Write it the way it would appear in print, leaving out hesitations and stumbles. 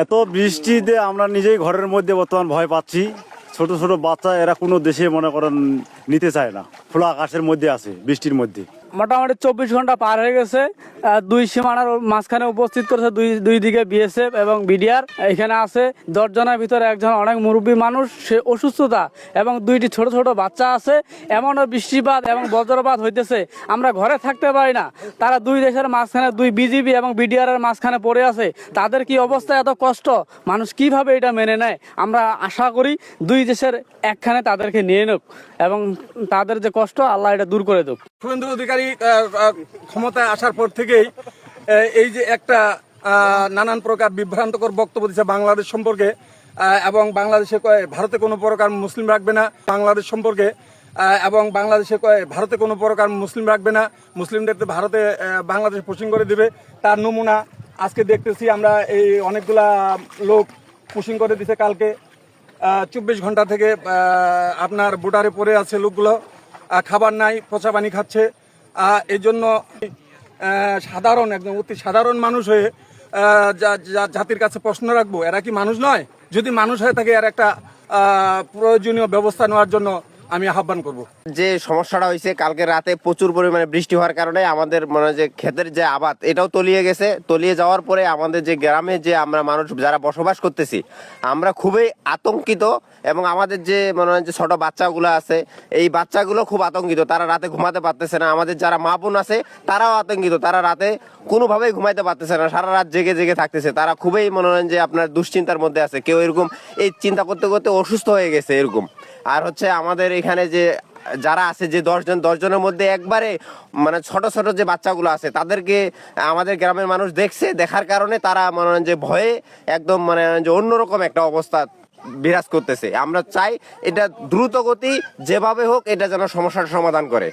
এত বৃষ্টিতে আমরা নিজেই ঘরের মধ্যে বর্তমান ভয় পাচ্ছি। ছোট ছোট বাচ্চা এরা কোনো দেশে মনে করেন নিতে চায় না, খোলা আকাশের মধ্যে আছে বৃষ্টির মধ্যে। মোটামুটি 24 ঘন্টা পার হয়ে গেছে। দুই সীমানার মাঝখানে উপস্থিত করেছে দুই দিকে বিএসএফ এবং বিডিআর। এখানে আছে 10 জনের ভিতরে একজন অনেক মুরব্বী মানুষ, সে অসুস্থতা এবং 2টি ছোট ছোট বাচ্চা আছে। এমনও বৃষ্টিপাত এবং বজ্রপাত হইতেছে, আমরা ঘরে থাকতে পারি না। তারা দুই দেশের মাঝখানে, দুই বিজিবি এবং বিডিআর এর মাঝখানে পড়ে আছে। তাদের কি অবস্থা, এত কষ্ট, মানুষ কিভাবে এটা মেনে নেয়? আমরা আশা করি দুই দেশের একখানে তাদেরকে নিয়ে নিক এবং তাদের যে কষ্ট আল্লাহ এটা দূর করে দেব। শুভেন্দু অধিকারী ক্ষমতায় আসার পর থেকেই এই যে একটা নানান প্রকার বিভ্রান্তকর বক্তব্য দিচ্ছে বাংলাদেশ সম্পর্কে, এবং বাংলাদেশে ভারতে কোনো প্রকার মুসলিম রাখবে না বাংলাদেশ সম্পর্কে, এবং বাংলাদেশে ভারতে কোনো প্রকার মুসলিম রাখবে না, মুসলিমদের ভারতে বাংলাদেশ পুশিং করে দিবে। তার নমুনা আজকে দেখতেছি আমরা, এই অনেকগুলা লোক পুশিং করে দিছে কালকে। 24 ঘন্টা থেকে আপনার বোর্ডারে পড়ে আছে লোকগুলো, খাবার নাই, পচা পানি খাচ্ছে। এই জন্য সাধারণ, একদম অতি সাধারণ মানুষ হয়ে জাতির কাছে প্রশ্ন রাখবো, এরা কি মানুষ নয়? যদি মানুষ হয়ে থাকে, এর একটা প্রয়োজনীয় ব্যবস্থা নেওয়ার জন্য আমি আহ্বান করব। যে সমস্যাটা হয়েছে কালকে রাতে প্রচুর পরিমাণে বৃষ্টি হওয়ার কারণে আমাদের মনে হয় যে ক্ষেতের যে আবাদ এটাও তলিয়ে গেছে। তলিয়ে যাওয়ার পরে আমাদের যে গ্রামে যে আমরা মানুষ যারা বসবাস করতেছি, আমরা খুবই আতঙ্কিত। এবং আমাদের যে মনে হয় যে ছোট বাচ্চাগুলো আছে, এই বাচ্চাগুলো খুব আতঙ্কিত, তারা রাতে ঘুমাতে পারতেছে না। আমাদের যারা মা বোন আছে তারাও আতঙ্কিত, তারা রাতে কোনোভাবেই ঘুমাইতে পারতেছে না, সারা রাত জেগে জেগে থাকতেছে। তারা খুবই মনে হয় যে আপনার দুশ্চিন্তার মধ্যে আছে, কেউ এরকম এই চিন্তা করতে করতে অসুস্থ হয়ে গেছে এরকম। আর হচ্ছে আমাদের এখানে যে যারা আছে, যে 10 জনের মধ্যে একবারে মানে ছোট ছোট যে বাচ্চাগুলো আছে, তাদেরকে আমাদের গ্রামের মানুষ দেখছে, দেখার কারণে তারা মনে হয় যে ভয়ে একদম মানে যে অন্যরকম একটা অবস্থা বিরাজ করতেছে। আমরা চাই এটা দ্রুত গতি যেভাবে হোক এটা যেন সমস্যার সমাধান করে।